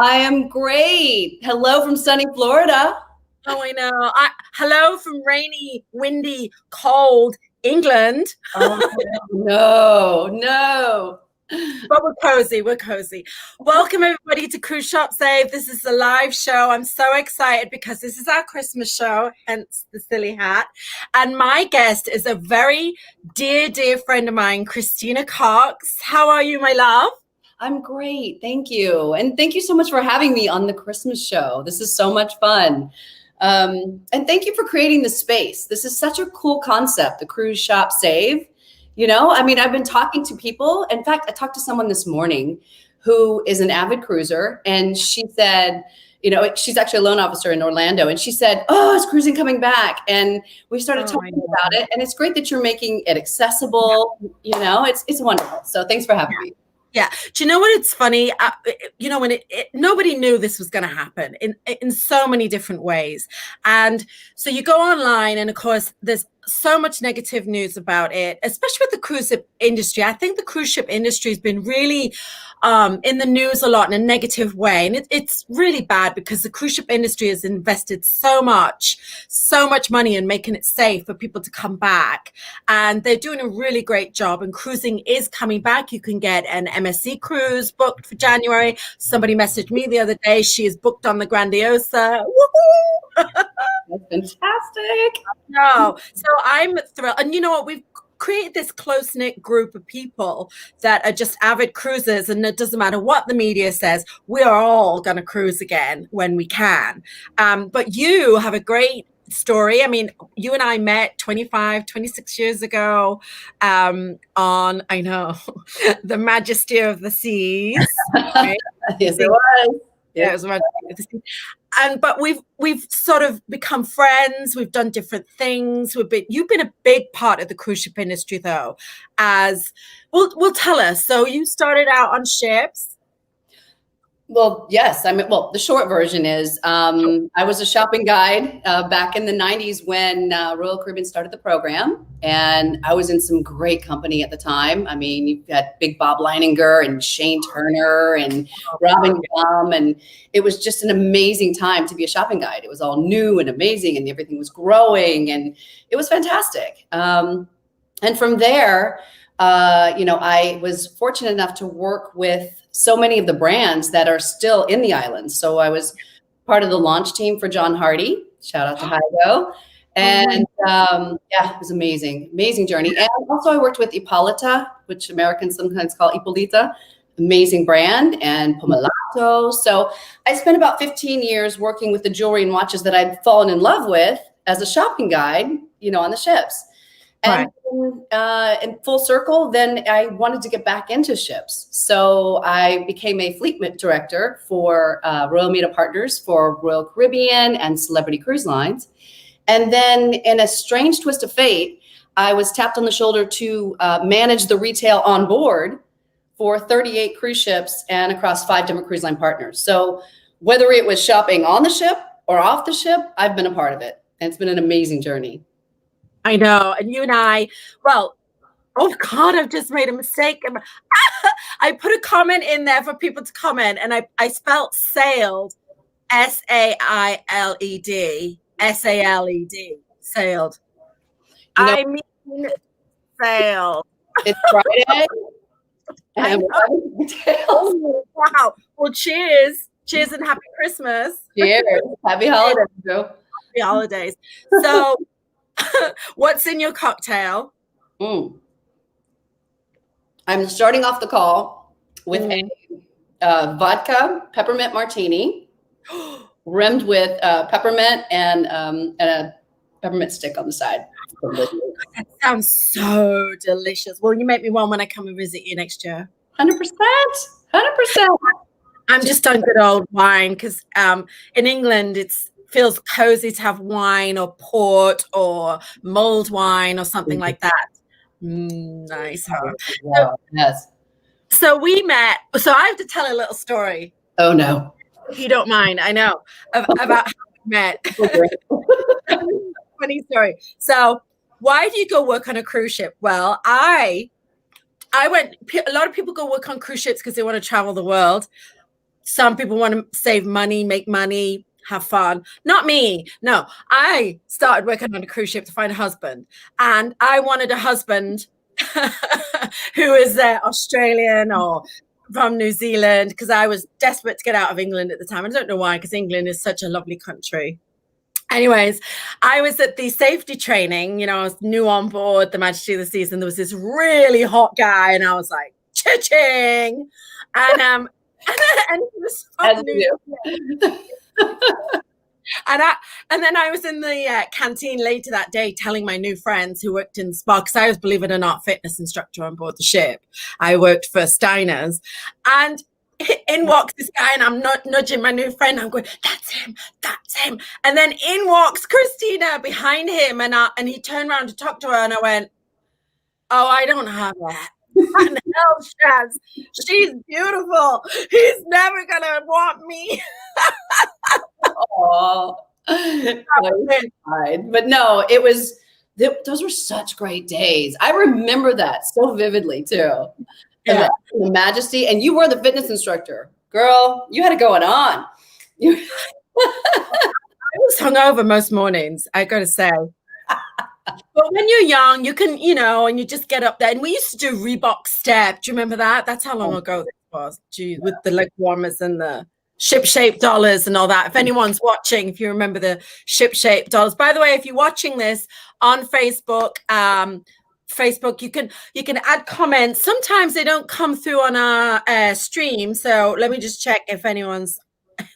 I am great. Hello from sunny Florida. Oh, I know. Hello from rainy, windy, cold England. Oh, no, no. But we're cozy. We're cozy. Welcome, everybody, to Cruise Shop Save. This is a live show. I'm so excited because this is our Christmas show, hence the silly hat. And my guest is a very dear, dear friend of mine, Christina Cox. How are you, my love? I'm great. Thank you. And thank you so much for having me on the Christmas show. This is so much fun. And thank you for creating the space. This is such a cool concept, the Cruise Shop Save. I've been talking to people. In fact, I talked to someone this morning who is an avid cruiser, and she said, she's actually a loan officer in Orlando, and she said, "Oh, is cruising coming back?" And we started talking about it, and it's great that you're making it accessible. It's wonderful. So thanks for having me. Yeah. Do you know what? It's funny. When nobody knew this was going to happen in so many different ways. And so you go online, and of course, there's so much negative news about it, especially with the cruise ship industry. I think the cruise ship industry has been really in the news a lot in a negative way. And it's really bad because the cruise ship industry has invested so much money in making it safe for people to come back. And they're doing a really great job. And cruising is coming back. You can get an MSC cruise booked for January. Somebody messaged me the other day. She is booked on the Grandiosa. Woohoo! That's fantastic. No, so I'm thrilled. And you know what? We've created this close-knit group of people that are just avid cruisers, and it doesn't matter what the media says, we are all going to cruise again when we can. But you have a great story. I mean, you and I met 26 years ago on, I know, the Majesty of the Seas. Right? Yes, it was. Yeah, it was Majesty of the Seas. But we've sort of become friends. We've done different things. You've been a big part of the cruise ship industry, though. As well, tell us. So you started out on ships. Well, yes. The short version is I was a shopping guide back in the 90s when Royal Caribbean started the program. And I was in some great company at the time. I mean, you've got Big Bob Leininger and Shane Turner and Robin Gum. And it was just an amazing time to be a shopping guide. It was all new and amazing, and everything was growing, and it was fantastic. And from there, I was fortunate enough to work with so many of the brands that are still in the islands. So I was part of the launch team for John Hardy. Shout out to Hygo. And it was amazing journey. And also I worked with Hippolyta, which Americans sometimes call Ippolita, amazing brand, and Pomellato. So I spent about 15 years working with the jewelry and watches that I'd fallen in love with as a shopping guide, on the ships. And in full circle, then I wanted to get back into ships. So I became a fleet director for Royal Media Partners for Royal Caribbean and Celebrity Cruise Lines. And then in a strange twist of fate, I was tapped on the shoulder to manage the retail on board for 38 cruise ships and across 5 different cruise line partners. So whether it was shopping on the ship or off the ship, I've been a part of it. And it's been an amazing journey. I know. And you and I, oh God, I've just made a mistake. I put a comment in there for people to comment, and I spelled sailed, SAILED, SALED, sailed. I mean, sailed. It's Friday. Wow. Well, cheers. Cheers and happy Christmas. Cheers. Happy holidays, Joe. Happy holidays. So, what's in your cocktail? I'm starting off the call with a vodka peppermint martini, rimmed with peppermint and a peppermint stick on the side. That sounds so delicious. Will you make me one when I come and visit you next year? 100%. I'm just on good old wine because in England it feels cozy to have wine or port or mulled wine or something like that. Nice. Huh? Yes. So we met. So I have to tell a little story. Oh no. If you don't mind, I know about how we met. Funny story. So why do you go work on a cruise ship? Well, I went. A lot of people go work on cruise ships because they want to travel the world. Some people want to save money, make money, have fun. Not me. No, I started working on a cruise ship to find a husband. And I wanted a husband who is Australian or from New Zealand, because I was desperate to get out of England at the time. I don't know why, because England is such a lovely country. Anyways, I was at the safety training, I was new on board the Majesty of the Seas, and there was this really hot guy, and I was like, cha-ching. And he was so new. And then I was in the canteen later that day telling my new friends who worked in the spa, because I was, believe it or not, fitness instructor on board the ship. I worked for Steiner's, and in walks this guy, and I'm not nudging my new friend. I'm going, that's him. And then in walks Christina behind him, and he turned around to talk to her, and I went, oh, I don't have that. And hell, Shaz, she's beautiful. He's never gonna want me. Oh, but no, those were such great days. I remember that so vividly too. Yeah. The Majesty, and you were the fitness instructor, girl. You had it going on. I was hungover most mornings, I gotta say. But when you're young, you can, and you just get up there. And we used to do Reebok Step. Do you remember that? That's how long ago this was. Gee, with the leg warmers and the ship-shaped dollars and all that. If anyone's watching, if you remember the ship-shaped dollars. By the way, if you're watching this on Facebook, you can add comments. Sometimes they don't come through on our stream. So let me just check if anyone's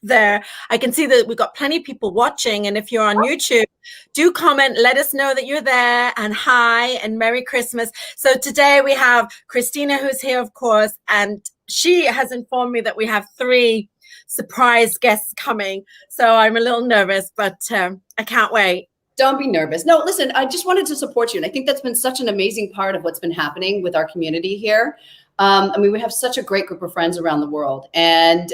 there. I can see that we've got plenty of people watching, and if you're on YouTube, do comment, let us know that you're there, and hi and Merry Christmas. So today we have Christina, who's here, of course, and she has informed me that we have 3 surprise guests coming, so I'm a little nervous, but I can't wait. Don't be nervous. No, listen, I just wanted to support you, and I think that's been such an amazing part of what's been happening with our community here. We have such a great group of friends around the world, and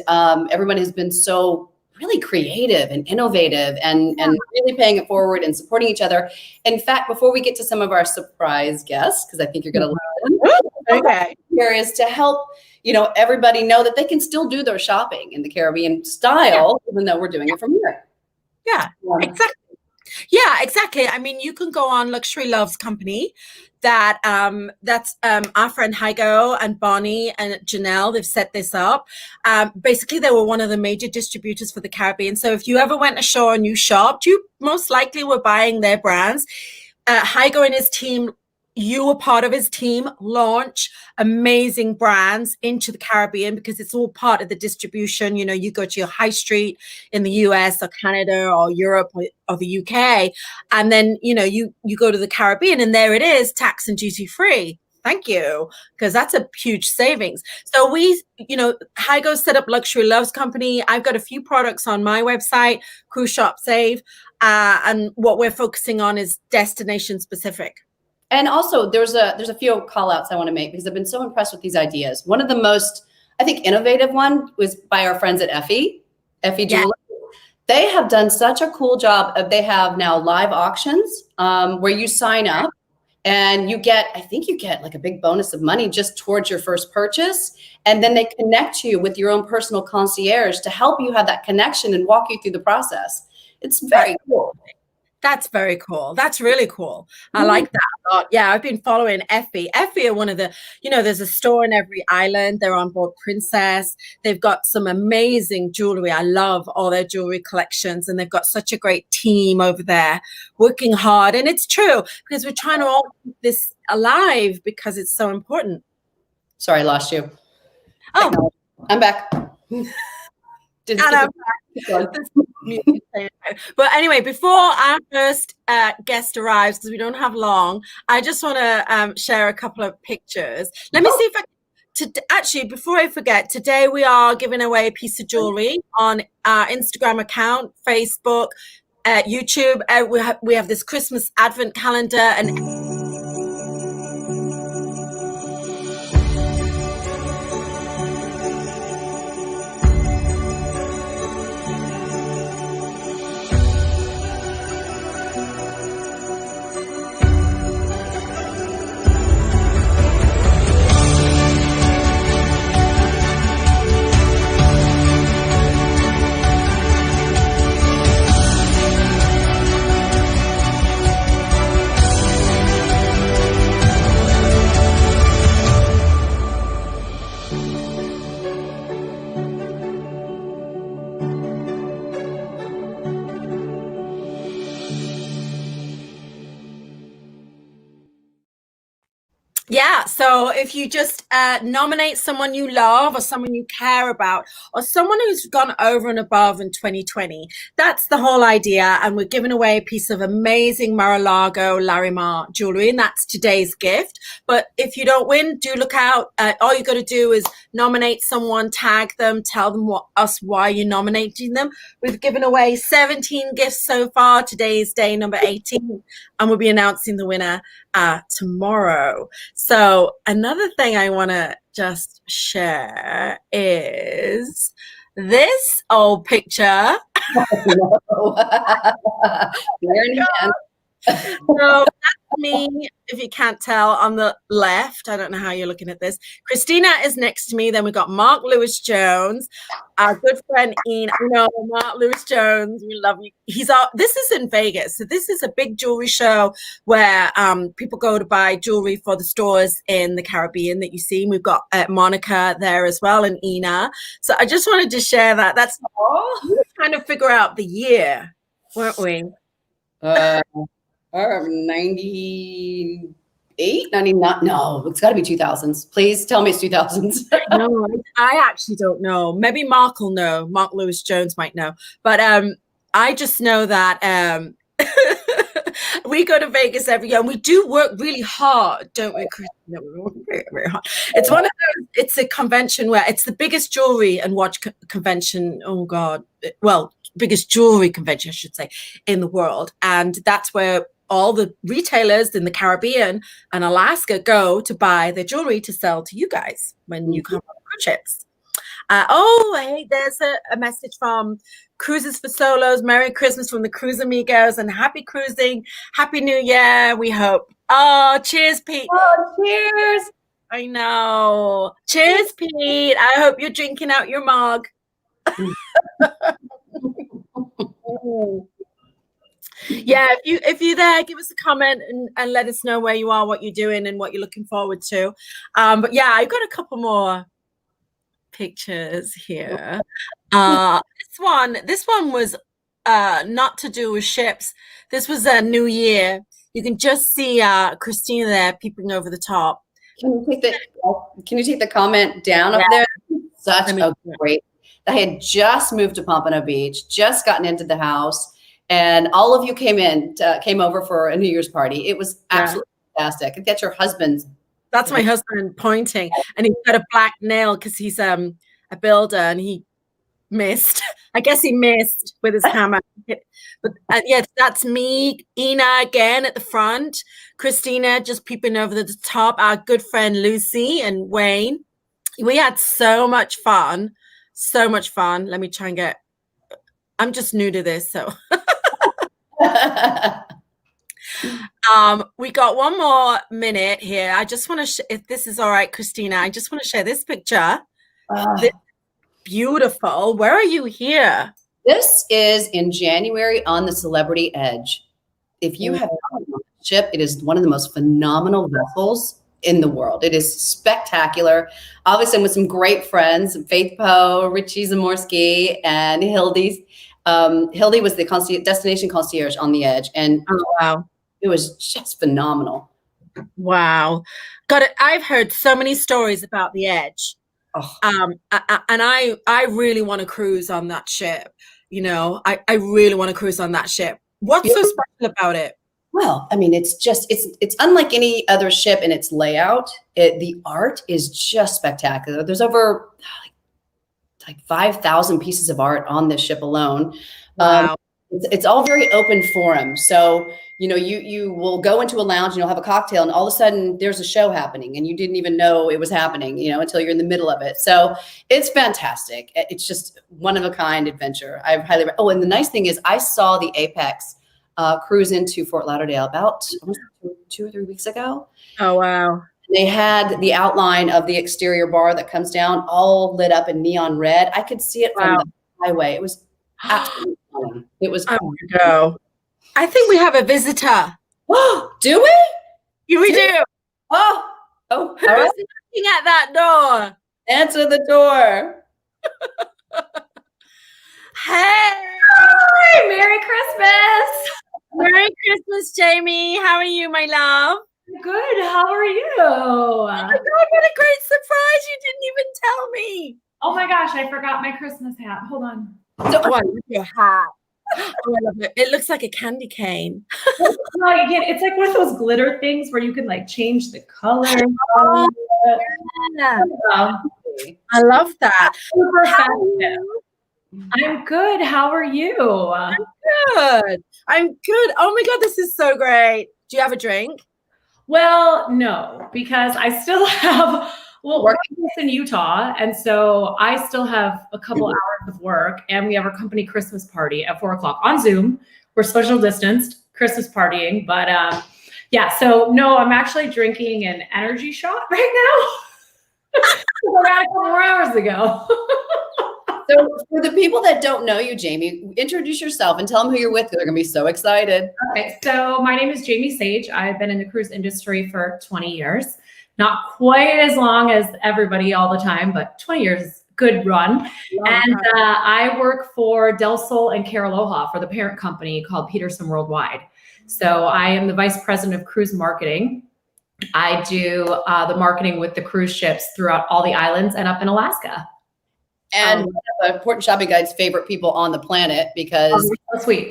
everyone has been so really creative and innovative and really paying it forward and supporting each other. In fact, before we get to some of our surprise guests, because I think you're going to learn, okay, here is to help everybody know that they can still do their shopping in the Caribbean style, even though we're doing it from here. Yeah, exactly. Yeah, exactly. I mean, you can go on Luxury Loves Company. That's our friend Hygo and Bonnie and Janelle. They've set this up. Basically, they were one of the major distributors for the Caribbean. So if you ever went ashore and you shopped, you most likely were buying their brands. Hygo and his team, you were part of his team, launch amazing brands into the Caribbean, because it's all part of the distribution. You go to your high street in the US or Canada or Europe or the UK, and then, you go to the Caribbean, and there it is, tax and duty free. Thank you, because that's a huge savings. So Hygo set up Luxury Loves Company. I've got a few products on my website, Cruise Shop Save, and what we're focusing on is destination specific. And also, there's a few call outs I want to make, because I've been so impressed with these ideas. One of the most, I think, innovative one was by our friends at Effie Jewelry. They have done such a cool job they have now live auctions where you sign up and you get like a big bonus of money just towards your first purchase. And then they connect you with your own personal concierge to help you have that connection and walk you through the process. It's very cool. That's very cool. That's really cool. I like that a lot. Yeah, I've been following Effie. Effie are one of the, there's a store in every island. They're on board Princess. They've got some amazing jewelry. I love all their jewelry collections, and they've got such a great team over there working hard. And it's true, because we're trying to all keep this alive because it's so important. Sorry, I lost you. Oh, I'm back. But anyway, before our first guest arrives, because we don't have long, I just want to share a couple of pictures. Let me see if actually, before I forget, today we are giving away a piece of jewelry on our Instagram account, Facebook, YouTube. We have this Christmas advent calendar, and So if you just nominate someone you love or someone you care about or someone who's gone over and above in 2020, that's the whole idea. And we're giving away a piece of amazing Mar-a-Lago Larimar jewelry, and that's today's gift. But if you don't win, do look out. All you got to do is nominate someone, tag them, tell them why you're nominating them. We've given away 17 gifts so far. Today is day number 18, and we'll be announcing the winner tomorrow. So another thing I want to just share is this old picture. So that's me, if you can't tell, on the left. I don't know how you're looking at this. Christina is next to me. Then we've got Mark Lewis Jones, our good friend Ian. I know Mark Lewis Jones. We love you. This is in Vegas. So this is a big jewelry show where people go to buy jewelry for the stores in the Caribbean that you see. We've got Monica there as well, and Ina. So I just wanted to share that. That's all. We were trying to figure out the year, weren't we? 98, 99. No, it's got to be 2000s. Please tell me it's 2000s. No, I actually don't know. Maybe Mark will know. Mark Lewis Jones might know. But I just know that we go to Vegas every year, and we do work really hard, don't we, Christina? We work very, very hard. It's one of those. It's a convention where it's the biggest jewelry and watch convention. Oh God, well, biggest jewelry convention, I should say, in the world, and that's where all the retailers in the Caribbean and Alaska go to buy their jewelry to sell to you guys when you come on cruise ships. Hey, there's a message from Cruises for Solos. Merry Christmas from the Cruise Amigos, and happy cruising. Happy New Year, we hope. Oh, cheers, Pete. Oh, cheers. I know. Cheers, Pete. I hope you're drinking out your mug. Yeah, if you're there, give us a comment and let us know where you are, what you're doing, and what you're looking forward to. But yeah, I've got a couple more pictures here. This one was not to do with ships. This was a New Year. You can just see Christina there peeping over the top. Can you take the comment down up there? Such a great. I had just moved to Pompano Beach, just gotten into the house, and all of you came over for a New Year's party. It was absolutely fantastic. That's your husband's. That's my husband pointing, and he's got a black nail because he's a builder, and he missed. I guess he missed with his hammer. But yes, that's me. Ina again at the front. Christina just peeping over the top. Our good friend Lucy and Wayne. We had so much fun. So much fun. Let me try and get. I'm just new to this, so. We got one more minute here. I just want to, if this is all right, Christina, I just want to share this picture. This beautiful. Where are you here? This is in January on the Celebrity Edge. If you have on the ship, it is one of the most phenomenal vessels in the world. It is spectacular. Obviously, I'm with some great friends, Faith Poe, Richie Zamorsky, and Hildy. Hildy was the destination concierge on the Edge, and wow, it was just phenomenal. Wow, got it. I've heard so many stories about the Edge, and I really want to cruise on that ship. You know, I really want to cruise on that ship. What's so special about it? Well, I mean, it's unlike any other ship in its layout. The art is just spectacular. There's over like 5,000 pieces of art on this ship alone. Wow. It's all very open forum. So, you know, you will go into a lounge and you'll have a cocktail, and all of a sudden there's a show happening and you didn't even know it was happening, you know, until you're in the middle of it. So it's fantastic. It's just one of a kind adventure. I highly and the nice thing is I saw the Apex cruise into Fort Lauderdale about 2 or 3 weeks ago. Oh, wow. They had the outline of the exterior bar that comes down all lit up in neon red. I could see it from the highway. It was absolutely stunning. It was. Go. I think we have a visitor. Do we? We do. Oh. Who's knocking at that door? Answer the door. Hey. Hi, Merry Christmas. Merry Christmas, Jamie. How are you, my love? Good. How are you? Oh my God, what a great surprise. You didn't even tell me. Oh my gosh, I forgot my Christmas hat. Hold on. Oh, I love your hat. Oh, I love it. It looks like a candy cane. No, you can't. It's like one of those glitter things where you can like change the color. Oh, yeah. I love that. Super How are festive. you? I'm good. How are you? Good. I'm good. Oh my God, this is so great. Do you have a drink? Well, no, because I still have, well, we're in Utah, and so I still have a couple hours of work, and we have our company Christmas party at 4:00 on Zoom. We're social distanced Christmas partying, but yeah, so no, I'm actually drinking an energy shot right now. I got a couple more hours ago. So for the people that don't know you, Jamie, introduce yourself and tell them who you're with. They're going to be so excited. Okay, so my name is Jamie Sage. I've been in the cruise industry for 20 years. Not quite as long as everybody all the time, but 20 years, good run. And I work for Del Sol and Care Aloha for the parent company called Peterson Worldwide. So I am the vice president of cruise marketing. I do the marketing with the cruise ships throughout all the islands and up in Alaska. And one of the Important Shopping Guide's favorite people on the planet because so sweet.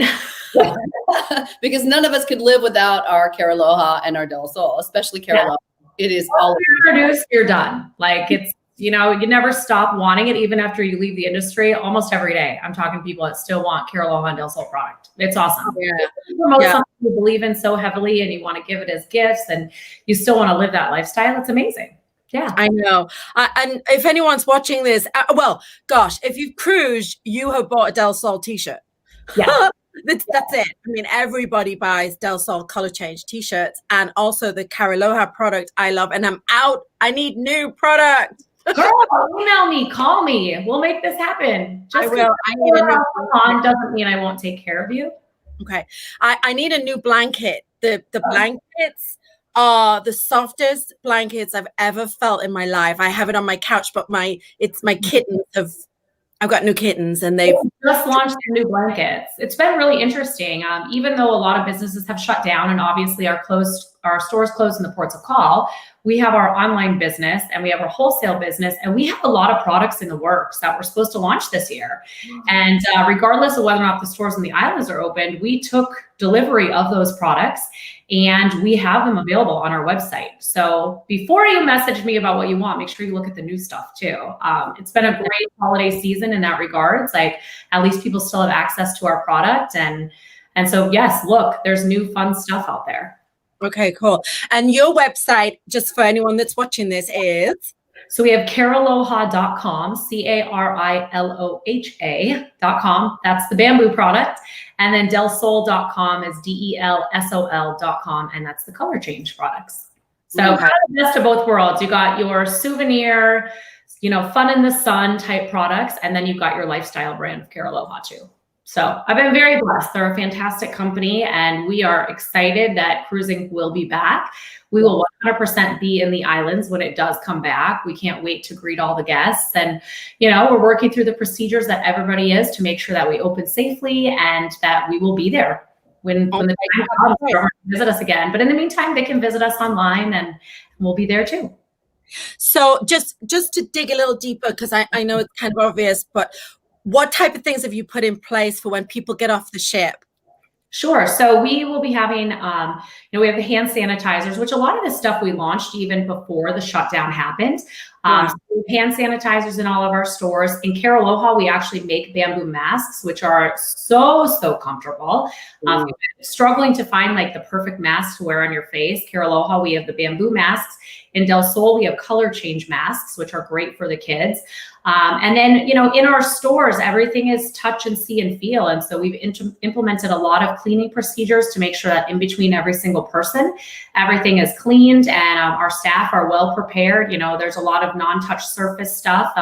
because none of us could live without our Care Aloha and our Del Sol, especially Care Aloha. It is all introduced, you're done. Like it's, you know, you never stop wanting it even after you leave the industry. Almost every day, I'm talking to people that still want Care Aloha and Del Sol product. It's awesome. You promote something you believe in so heavily, and you want to give it as gifts, and you still want to live that lifestyle. It's amazing. Yeah, I know. And if anyone's watching this, well, gosh, if you've cruised, you have bought a Del Sol t-shirt. Yeah. That's it. I mean, everybody buys Del Sol color change t-shirts, and also the Care Aloha product I love, and I'm out. I need new product. Girl, email me, call me. We'll make this happen. I will. I need a new on doesn't mean I won't take care of you. Okay. I need a new blanket. The blankets are the softest blankets I've ever felt in my life. I have it on my couch, but my kittens I've got new kittens, and they've just launched new blankets. It's been really interesting. Even though a lot of businesses have shut down and obviously our stores closed in the ports of call, we have our online business and we have our wholesale business, and we have a lot of products in the works that we're supposed to launch this year. And regardless of whether or not the stores in the islands are opened, we took delivery of those products and we have them available on our website. So before you message me about what you want, make sure you look at the new stuff too. It's been a great holiday season in that regards. Like at least people still have access to our product. And so, yes, look, there's new fun stuff out there. Okay, cool. And your website, just for anyone that's watching this, is? So we have carealoha.com, CARILOHA.com. That's the bamboo product. And then delsol.com is DELSOL.com. And that's the color change products. So kind of the best of both worlds. You got your souvenir, you know, fun in the sun type products. And then you've got your lifestyle brand of Care Aloha too. So I've been very blessed. They're a fantastic company, and we are excited that cruising will be back. We will 100% be in the islands when it does come back. We can't wait to greet all the guests. And, you know, we're working through the procedures that everybody is to make sure that we open safely and that we will be there when the time comes to visit us again. But in the meantime, they can visit us online and we'll be there too. So just to dig a little deeper, because I know it's kind of obvious, but what type of things have you put in place for when people get off the ship? Sure. So we will be having, we have the hand sanitizers, which a lot of this stuff we launched even before the shutdown happened. So hand sanitizers in all of our stores. In Care Aloha, we actually make bamboo masks, which are so comfortable. If you're struggling to find like the perfect mask to wear on your face, Care Aloha, we have the bamboo masks. In Del Sol, we have color change masks, which are great for the kids. And then, in our stores, everything is touch and see and feel. And so we've implemented a lot of cleaning procedures to make sure that in between every single person, everything is cleaned and our staff are well prepared. There's a lot of non-touch surface stuff.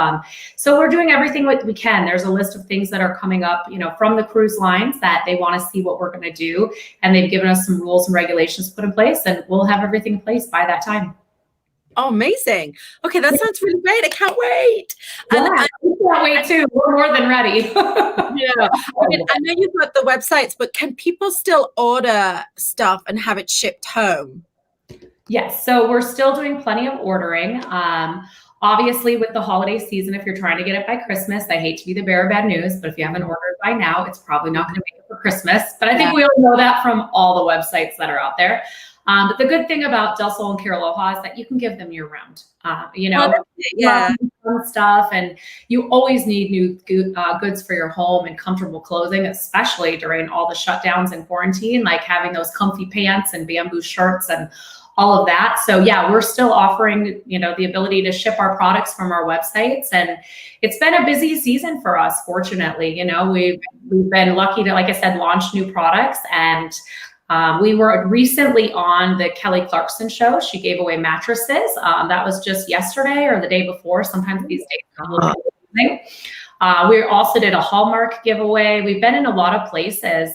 So we're doing everything what we can. There's a list of things that are coming up, from the cruise lines that they want to see what we're going to do. And they've given us some rules and regulations put in place, and we'll have everything in place by that time. Oh, amazing. Okay, that sounds really great. I can't wait. Yeah, I can't wait too. We're more than ready. Yeah. I know you've got the websites, but can people still order stuff and have it shipped home? Yes, so we're still doing plenty of ordering. Obviously, with the holiday season, if you're trying to get it by Christmas, I hate to be the bearer of bad news, but if you haven't ordered by now, it's probably not going to make it for Christmas. But I think we all know that from all the websites that are out there. But the good thing about Del Sol and Care Aloha is that you can give them year round. Fun stuff, and you always need new goods for your home and comfortable clothing, especially during all the shutdowns and quarantine, like having those comfy pants and bamboo shirts and all of that. So yeah, we're still offering, the ability to ship our products from our websites, and it's been a busy season for us. Fortunately, we've been lucky to, like I said, launch new products, and we were recently on the Kelly Clarkson show. She gave away mattresses. That was just yesterday or the day before. Sometimes these days are a little bit confusing. We also did a Hallmark giveaway. We've been in a lot of places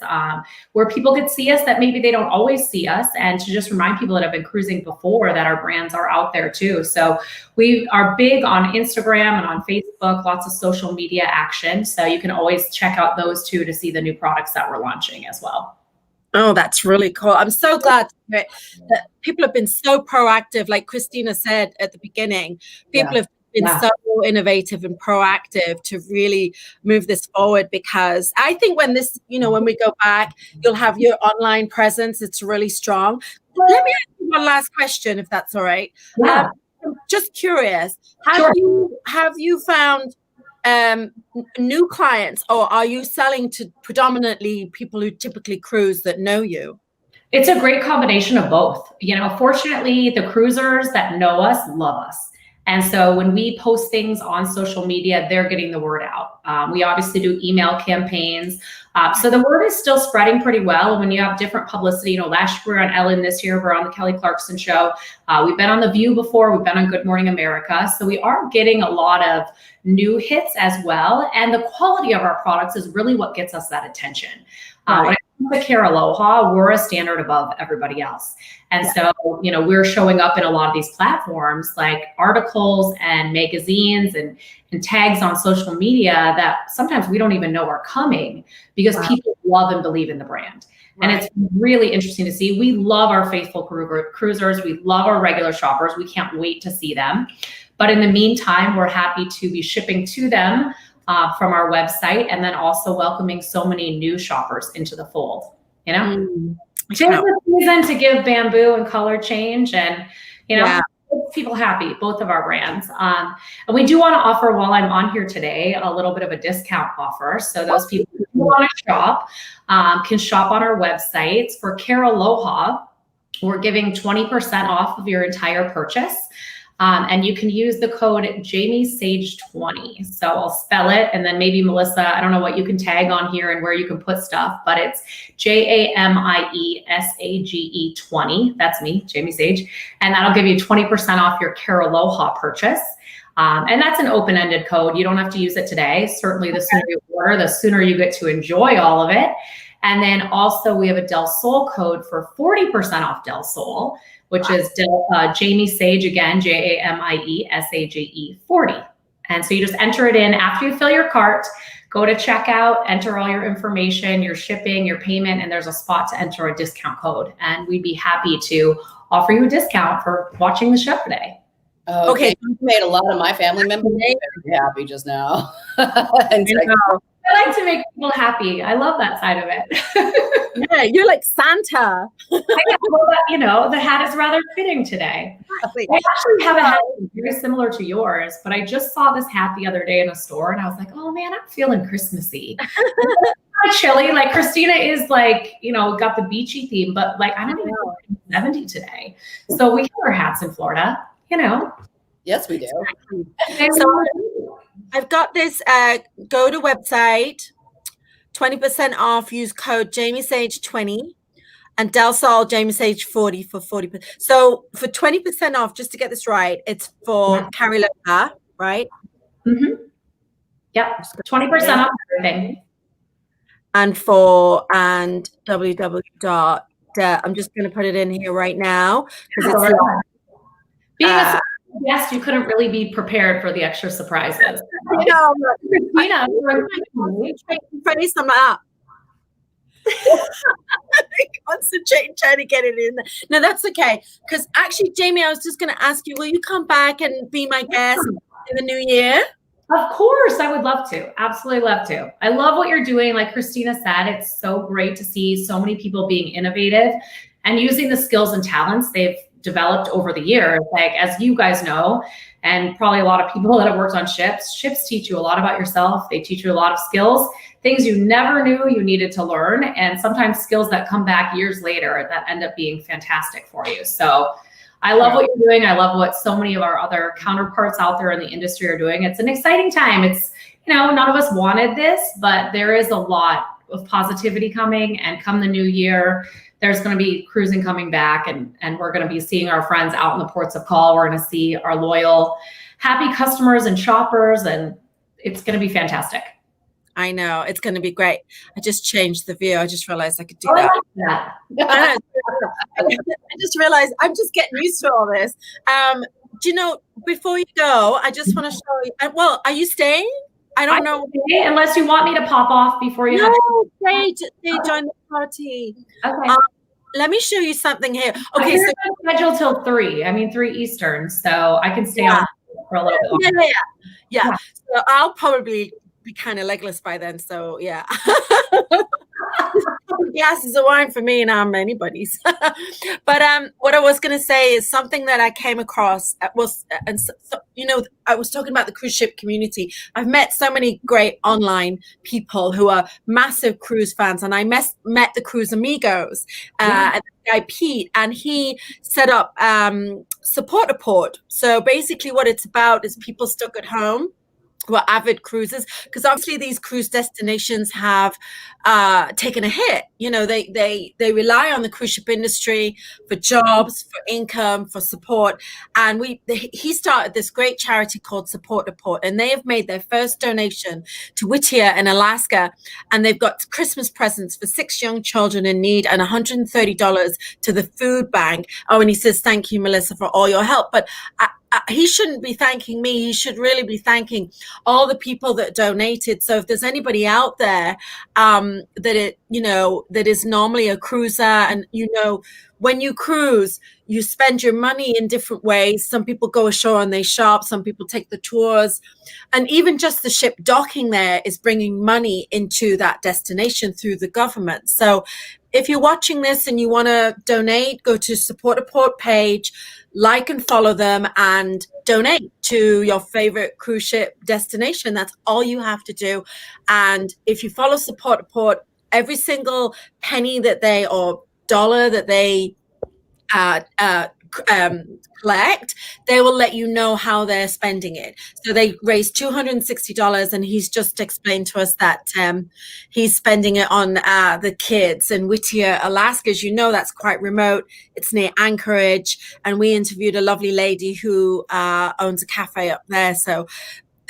where people could see us that maybe they don't always see us, and to just remind people that have been cruising before that our brands are out there too. So we are big on Instagram and on Facebook, lots of social media action. So you can always check out those two to see the new products that we're launching as well. Oh, that's really cool. I'm so glad to hear it, that people have been so proactive. Like Christina said at the beginning, people have been so innovative and proactive to really move this forward, because I think when we go back, you'll have your online presence. It's really strong. Let me ask you one last question, if that's all right. Yeah. I'm just curious, have you found new clients, or are you selling to predominantly people who typically cruise that know you? It's a great combination of both. Fortunately, the cruisers that know us love us. And so when we post things on social media, they're getting the word out. We obviously do email campaigns. So the word is still spreading pretty well. When you have different publicity, last year we were on Ellen, this year we're on the Kelly Clarkson show. We've been on The View before, we've been on Good Morning America. So we are getting a lot of new hits as well. And the quality of our products is really what gets us that attention. When it comes to Care Aloha, we're a standard above everybody else. And so, we're showing up in a lot of these platforms, like articles and magazines and tags on social media that sometimes we don't even know are coming, because people love and believe in the brand. And it's really interesting to see. We love our faithful cruisers. We love our regular shoppers. We can't wait to see them. But in the meantime, we're happy to be shipping to them from our website, and then also welcoming so many new shoppers into the fold. It's a season to give bamboo and color change, and people happy, both of our brands. And we do want to offer, while I'm on here today, a little bit of a discount offer. So those people who want to shop can shop on our websites. For Care Aloha, we're giving 20% off of your entire purchase. And you can use the code JamieSage20. So I'll spell it, and then maybe Melissa, I don't know what you can tag on here and where you can put stuff, but it's JAMIESAGE20. That's me, Jamie Sage. And that'll give you 20% off your Care Aloha purchase. And that's an open-ended code. You don't have to use it today. Certainly the sooner you order, the sooner you get to enjoy all of it. And then also we have a Del Sol code for 40% off Del Sol, which is Jamie Sage, again, JAMIESAGE 40. And so you just enter it in after you fill your cart, go to checkout, enter all your information, your shipping, your payment, and there's a spot to enter a discount code. And we'd be happy to offer you a discount for watching the show today. Okay. You made a lot of my family members very happy just now. I like to make people happy. I love that side of it. Yeah, you're like Santa. The hat is rather fitting today. I actually have a hat very similar to yours, but I just saw this hat the other day in a store, and I was like, oh man, I'm feeling Christmassy. Kind of chilly. Like Christina is like, got the beachy theme, but like I don't even know it's 70 today. So we have our hats in Florida, Yes, we do. So I've got this, go to website, 20% off, use code JamieSage20, and Del Sol JamieSage40 for 40%. So for 20% off, just to get this right, it's for Care Aloha, right? Mm-hmm. Yep, 20% off everything. And www. I'm just going to put it in here right now. Being a guest, you couldn't really be prepared for the extra surprises. I'm like, Concentrating trying to get it in there. No, that's okay. Because actually, Jamie, I was just going to ask you, will you come back and be my guest in the new year? Of course, I would love to. Absolutely love to. I love what you're doing. Like Christina said, it's so great to see so many people being innovative and using the skills and talents they've developed over the years. Like, as you guys know, and probably a lot of people that have worked on ships teach you a lot about yourself. They teach you a lot of skills, things you never knew you needed to learn, and sometimes skills that come back years later that end up being fantastic for you. So I love what you're doing. I love what so many of our other counterparts out there in the industry are doing. It's an exciting time. It's, none of us wanted this, but there is a lot of positivity coming, and come the new year, there's going to be cruising coming back, and we're going to be seeing our friends out in the ports of call. We're going to see our loyal, happy customers and shoppers, and it's going to be fantastic. I know, it's going to be great. I just changed the view. I just realized I could do I that. like that. I just realized I'm just getting used to all this. Do you know, before you go, I just want to show you. Well, are you staying? I don't know. Okay, unless you want me to pop off before you. No, stay, join the party. Okay. Let me show you something here. Okay, so scheduled till 3. I mean 3 Eastern, so I can stay on for a little bit longer. Yeah. So I'll probably be kind of legless by then. So yeah. Glasses of wine for me, and I'm anybody's. But what I was going to say is something that I came across was, and so, I was talking about the cruise ship community. I've met so many great online people who are massive cruise fans, and I met the Cruise Amigos, and the guy Pete, and he set up Support a Port. So basically, what it's about is people stuck at home who are avid cruisers, because obviously these cruise destinations have taken a hit. They rely on the cruise ship industry for jobs, for income, for support. And he started this great charity called Support a Port, and they have made their first donation to Whittier in Alaska, and they've got Christmas presents for 6 young children in need and $130 to the food bank. Oh, and he says, thank you, Melissa, for all your help. But he shouldn't be thanking me. He should really be thanking all the people that donated. So if there's anybody out there that is normally a cruiser, and when you cruise, you spend your money in different ways. Some people go ashore and they shop. Some people take the tours, and even just the ship docking there is bringing money into that destination through the government. So if you're watching this and you want to donate, go to Support a Port page, like and follow them, and donate to your favorite cruise ship destination. That's all you have to do. And if you follow Support a Port, every single penny or dollar that they collect, they will let you know how they're spending it. So they raised $260, and he's just explained to us that he's spending it on the kids in Whittier, Alaska. As you know, that's quite remote. It's near Anchorage, and we interviewed a lovely lady who owns a cafe up there. So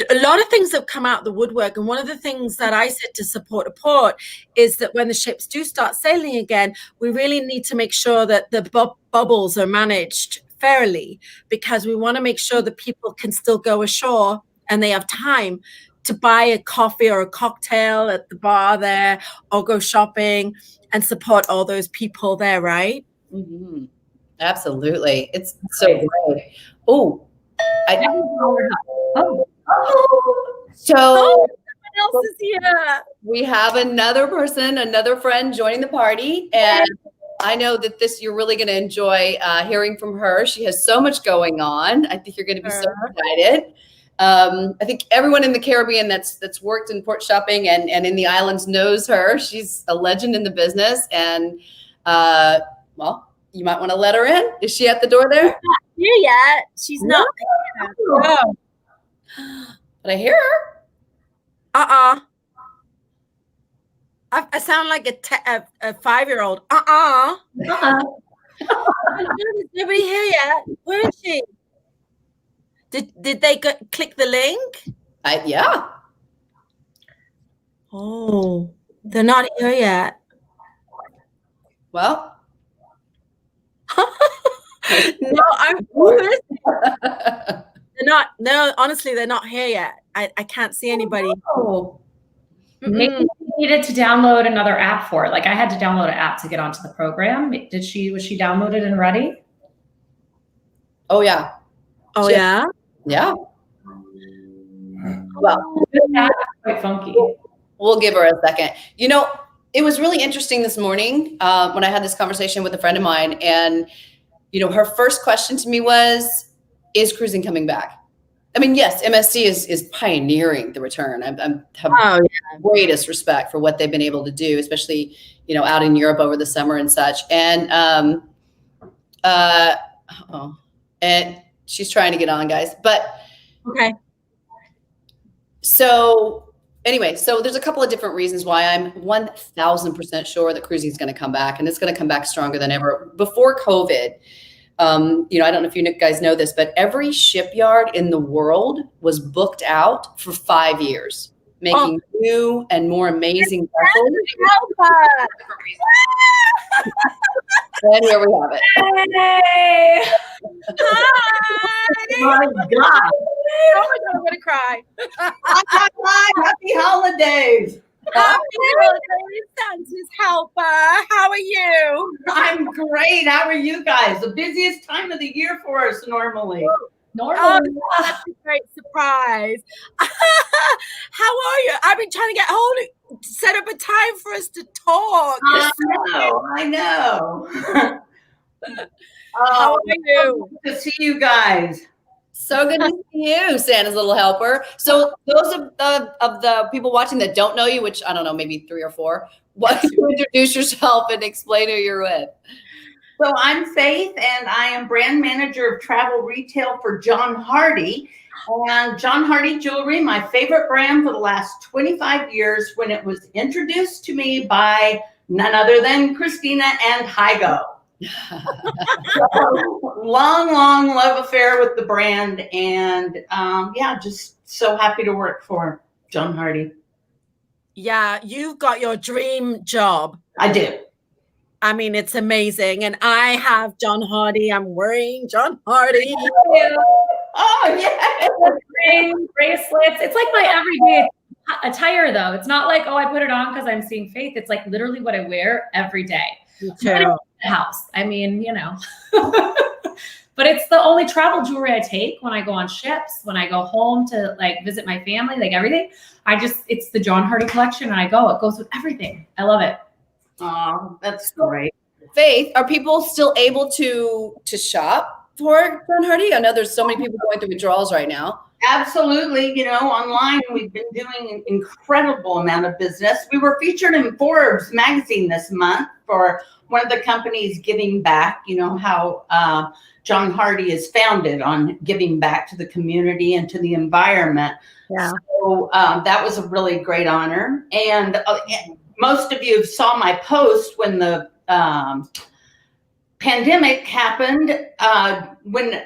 a lot of things have come out the woodwork, and one of the things that I said to Support a Port is that when the ships do start sailing again, we really need to make sure that the bubbles are managed fairly, because we want to make sure that people can still go ashore and they have time to buy a coffee or a cocktail at the bar there, or go shopping and support all those people there, right? Mm-hmm. Absolutely. It's so great. So someone else is here. We have another friend joining the party, and I know that you're really going to enjoy hearing from her. She has so much going on. I think you're going to be so excited. I think everyone in the Caribbean that's worked in port shopping and in the islands knows her. She's a legend in the business, and you might want to let her in. Is she at the door there? Not here yet. She's not. No. But I hear her. I sound like a 5-year-old. There's nobody here yet. Where is she? Did they click the link? Yeah. Oh, they're not here yet. Well. No, they're not. No, honestly, they're not here yet. I can't see anybody. Oh. Maybe needed to download another app for it. Like I had to download an app to get onto the program. Was she downloaded and ready? Oh yeah. Oh Shit. yeah. Yeah. Well, That's quite funky. we'll give her a second. You know, it was really interesting this morning when I had this conversation with a friend of mine, and you know, her first question to me was, "Is cruising coming back?" I mean, yes, MSC is pioneering the return. I have greatest respect for what they've been able to do, especially, you know, out in Europe over the summer and such. And and she's trying to get on, guys. But Okay. so anyway, so there's a couple of different reasons why I'm 1000% sure that cruising is going to come back, and it's going to come back stronger than ever. Before COVID, you know, I don't know if you guys know this, but every shipyard in the world was booked out for 5 years, making new and more amazing vessels. And here we have it. Hey! Hi. My God. Oh my God, I'm gonna cry. Happy holidays. Happy holidays, Santa's helper. How are you? I'm great. How are you guys? The busiest time of the year for us normally. Oh, that's a great surprise. How are you? I've been trying to get hold of, set up a time for us to talk. I know. How are you? Good to see you guys. So good to see you, Santa's little helper. So those of the people watching that don't know you, which I don't know, maybe 3 or 4, why don't you introduce yourself and explain who you're with? So I'm Faith, and I am brand manager of travel retail for John Hardy. And John Hardy Jewelry, my favorite brand for the last 25 years, when it was introduced to me by none other than Christina and Hygo. So, long love affair with the brand, and yeah, just so happy to work for John Hardy. Yeah, you've got your dream job. I do. I mean, it's amazing. And I have John Hardy. I'm wearing John Hardy. Oh yeah, Ring, bracelets. It's like my everyday attire, though. It's not like, oh, I put it on because I'm seeing Faith. It's like literally what I wear every day. Me When I'm too. in the house. I mean, you know. But it's the only travel jewelry I take when I go on ships, when I go home to like visit my family, like everything. It's the John Hardy collection, and it goes with everything. I love it. oh, that's great. Faith, are people still able to shop for John Hardy? I know there's so many people going through withdrawals right now. Absolutely. You know, online, we've been doing an incredible amount of business. We were featured in Forbes magazine this month for one of the companies giving back. You know, how John Hardy is founded on giving back to the community and to the environment. Yeah. So that was a really great honor. And most of you saw my post when the pandemic happened, when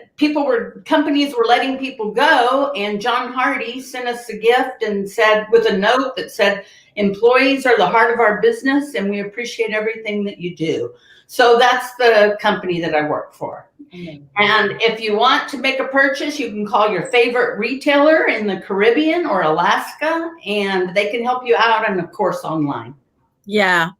companies were letting people go, and John Hardy sent us a gift and said, with a note that said, employees are the heart of our business and we appreciate everything that you do. So that's the company that I work for. And if you want to make a purchase, you can call your favorite retailer in the Caribbean or Alaska, and they can help you out, and of course online. Yeah.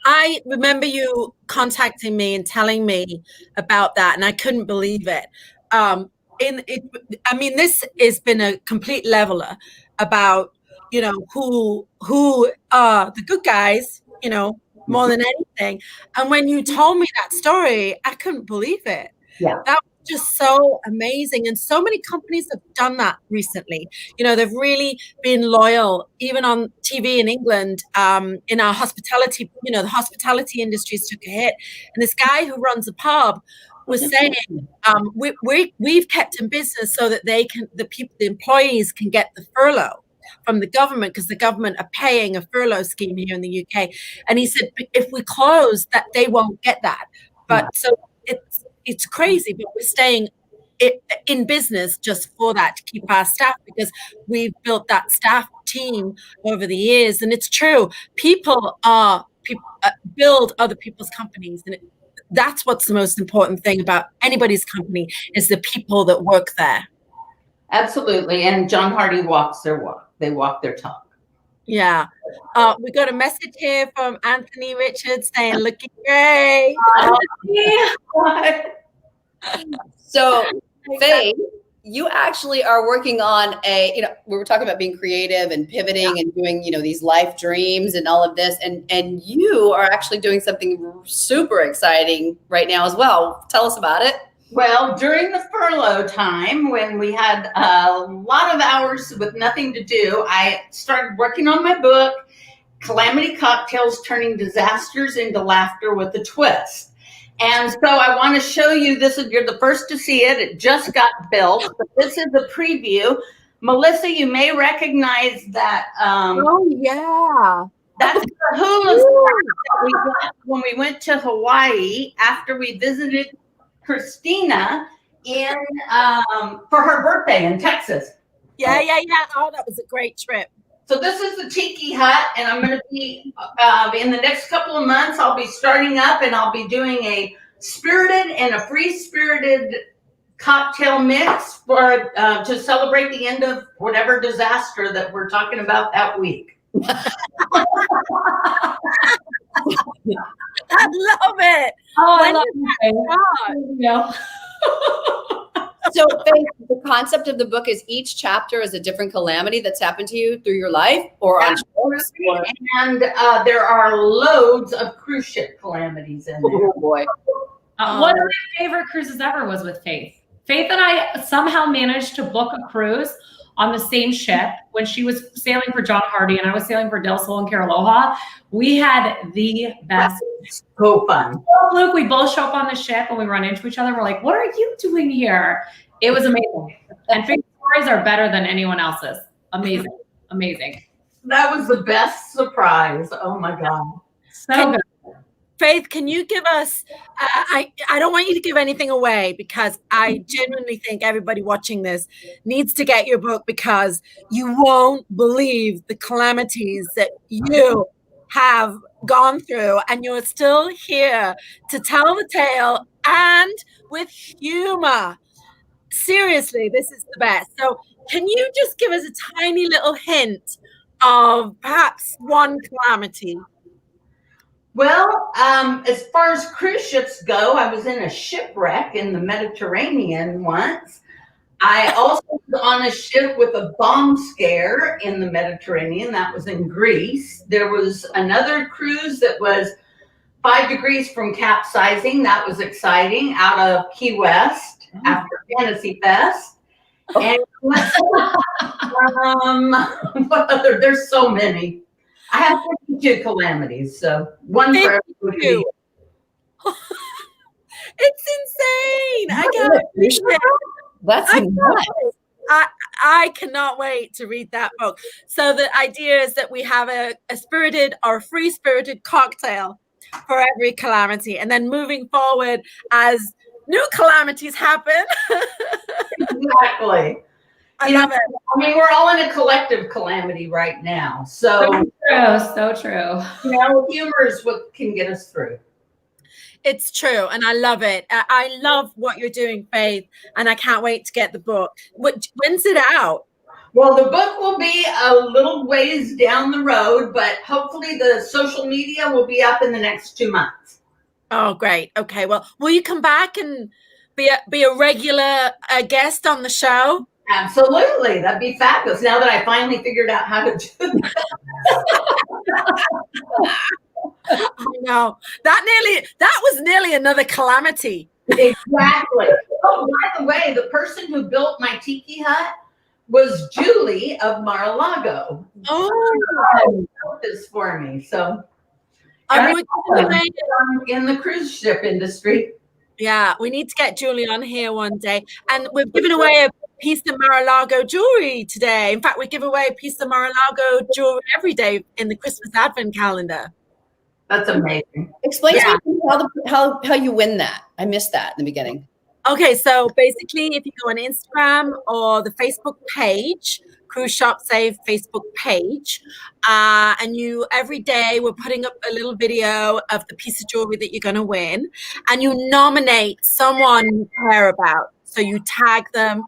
I remember you contacting me and telling me about that, and I couldn't believe it. I mean, this has been a complete leveler about, you know, who are the good guys, you know, more than anything. And when you told me that story, I couldn't believe it. Yeah. That was just so amazing. And so many companies have done that recently. You know, they've really been loyal, even on TV in England, in our hospitality, you know, the hospitality industries took a hit. And this guy who runs a pub was saying, we've kept in business so that the employees can get the furlough from the government, because the government are paying a furlough scheme here in the UK. And he said, if we close, that they won't get that. But so it's crazy, but we're staying in business just for that, to keep our staff, because we've built that staff team over the years. And it's true, people build other people's companies, and that's what's the most important thing about anybody's company, is the people that work there. Absolutely. And John Hardy walks their walk. They walk their talk. Yeah. We got a message here from Anthony Richards saying, looking great. So, Faith, you actually are working on we were talking about being creative and pivoting and doing, these life dreams and all of this. And you are actually doing something super exciting right now as well. Tell us about it. Well, during the furlough time, when we had a lot of hours with nothing to do, I started working on my book, Calamity Cocktails, Turning Disasters into Laughter with a Twist. And so I want to show you this. You're the first to see it. It just got built. But this is the preview. Melissa, you may recognize that. Oh, yeah. That's the hula that we got when we went to Hawaii after we visited Christina for her birthday in Texas. Yeah. Oh, that was a great trip. So this is the Tiki Hut, and I'm going to be in the next couple of months. I'll be starting up, and I'll be doing a spirited and a free-spirited cocktail mix for to celebrate the end of whatever disaster that we're talking about that week. I love it. Oh, When I love did that start? So, Faith, the concept of the book is each chapter is a different calamity that's happened to you through your life or on shows. And there are loads of cruise ship calamities in there. Oh, boy. One of my favorite cruises ever was with Faith. Faith and I somehow managed to book a cruise on the same ship when she was sailing for John Hardy and I was sailing for Del Sol and Caraloha. We had the best. So fun. Luke, we both show up on the ship and we run into each other. We're like, what are you doing here? It was amazing. And Faith's stories are better than anyone else's. Amazing. Amazing. That was the best surprise. Oh my God. So good. Faith, can you give us, I don't want you to give anything away because I genuinely think everybody watching this needs to get your book because you won't believe the calamities that you have gone through and you're still here to tell the tale and with humor. Seriously, this is the best. So can you just give us a tiny little hint of perhaps one calamity? Well, as far as cruise ships go, I was in a shipwreck in the Mediterranean once. I also was on a ship with a bomb scare in the Mediterranean. That was in Greece. There was another cruise that was 5 degrees from capsizing. That was exciting, out of Key West after Fantasy Fest. And what other? There's so many. I have 52 calamities, so one for everybody. It's insane. I can't believe it. That's nuts. I cannot wait to read that book. So the idea is that we have a spirited or a free-spirited cocktail for every calamity. And then moving forward as new calamities happen. Exactly. I love it. I mean, we're all in a collective calamity right now. So true. Humor is what can get us through. It's true. And I love it. I love what you're doing, Faith. And I can't wait to get the book. When's it out? Well, the book will be a little ways down the road, but hopefully the social media will be up in the next 2 months. Oh, great. Okay. Well, will you come back and be a regular guest on the show? Absolutely. That'd be fabulous. Now that I finally figured out how to do that. I know. That was nearly another calamity. Exactly. Oh, by the way, the person who built my tiki hut was Julie of Mar-a-Lago. Oh, Built this for me. So I'm in the cruise ship industry. yeah, we need to get Julie on here one day. And we've given away a piece of Mar-a-Lago jewelry today. In fact, we give away a piece of Mar-a-Lago jewelry every day in the Christmas Advent calendar. That's amazing. Explain to me how you win that. I missed that in the beginning. Okay, so basically, if you go on Instagram or the Facebook page, Cruise Shop Save Facebook page, and every day we're putting up a little video of the piece of jewelry that you're going to win, and you nominate someone you care about. So you tag them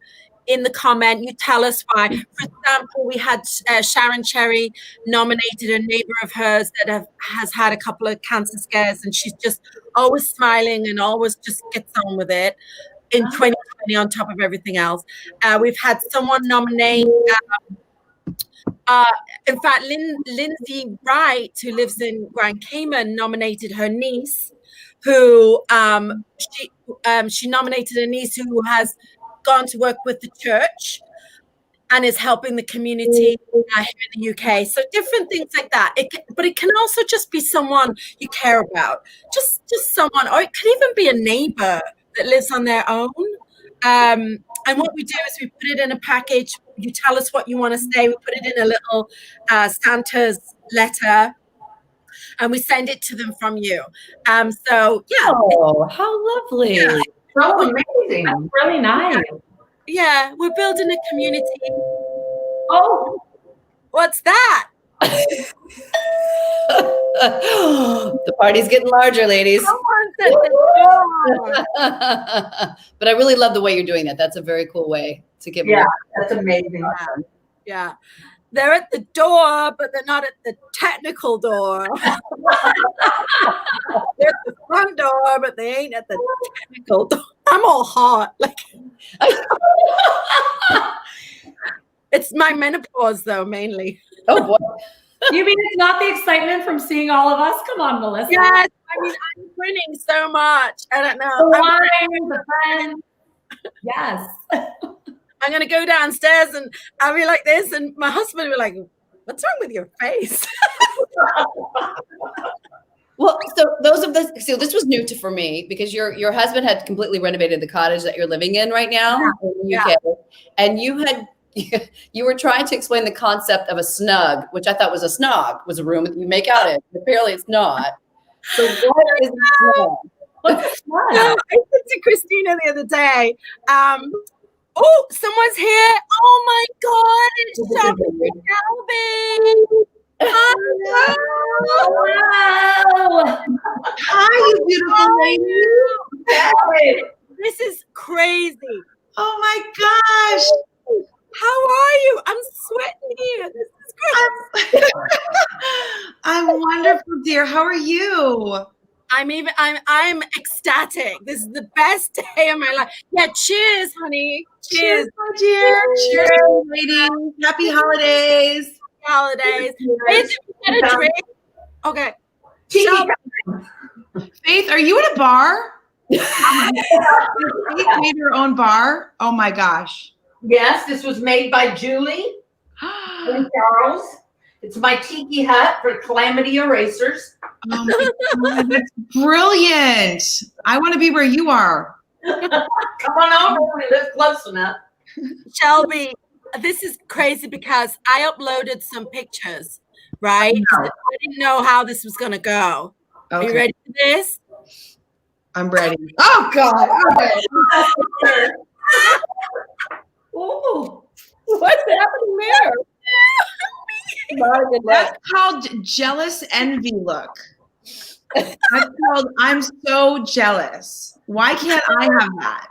in the comment. You tell us why. For example, we had Sharon Cherry nominated a neighbor of hers that has had a couple of cancer scares, and she's just always smiling and always just gets on with it in 2020 on top of everything else. We've had someone nominate, in fact, Lindsay Wright, who lives in Grand Cayman, nominated her niece, who she nominated a niece who has gone to work with the church and is helping the community here in the UK. So different things like that. But it can also just be someone you care about, just someone, or it could even be a neighbor that lives on their own. And what we do is we put it in a package. You tell us what you want to say. We put it in a little Santa's letter, and we send it to them from you. So yeah. Oh, how lovely. Yeah. So amazing. That's really nice. Yeah, we're building a community. Oh, What's that? The party's getting larger, ladies. Someone's at the door. But I really love the way you're doing that. That's a very cool way to give. Yeah, that's amazing. Yeah. They're at the door, but they're not at the technical door. They're at the front door, but they ain't at the technical door. I'm all hot. Like it's my menopause, though, mainly. Oh boy. you mean it's not the excitement from seeing all of us? Come on, Melissa. Yes, I mean I'm grinning so much. I don't The know. wine, the friends. Yes. I'm gonna go downstairs and I'll be like this, and my husband will be like, "What's wrong with your face?" Well, so this was new for me because your husband had completely renovated the cottage that you're living in right now in the UK, and you were trying to explain the concept of a snug, which I thought was a snog, was a room that you make out in. Apparently, it's not. So what is a snug? What's the fun? No, I said to Christina the other day, oh, someone's here. Oh my God, it's Shelby. Hi. Wow. Hi, you beautiful lady. This is crazy. Oh my gosh. How are you? I'm sweating here. This is great. I'm wonderful, dear. How are you? I'm ecstatic. This is the best day of my life. Yeah, cheers, honey. Cheers. my dear. Cheers, ladies. Happy holidays. Holidays. Faith, did we get a drink? Okay. Faith, are you at a bar? Faith made her own bar. Oh my gosh. Yes, this was made by Julie and Charles. It's my tiki hut for Calamity Erasers. Oh my God, that's brilliant. I want to be where you are. Come on over. We live close enough. Shelby, this is crazy because I uploaded some pictures, right? I didn't know how this was going to go. Are you Okay, ready for this? I'm ready. Oh God. Okay. Ooh, what's happening there? My goodness. That's called jealous envy look. That's called I'm so jealous. Why can't I have that?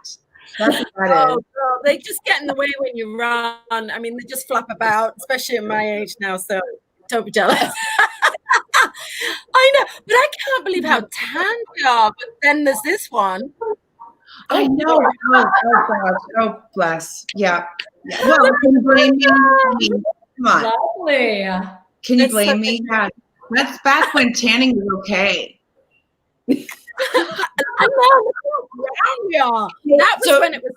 That's what that Oh, is. girl, they just get in the way when you run. I mean, they just flap about, especially at my age now. So don't be jealous. I know, but I can't believe how tan we are. But then there's this one. I know. Oh gosh. Oh bless. Yeah. Well, can you blame me? I mean, come on. Lovely. Can you That's blame such me? Yeah. That's back when tanning was okay. I know look how brown we are. That was So- when it was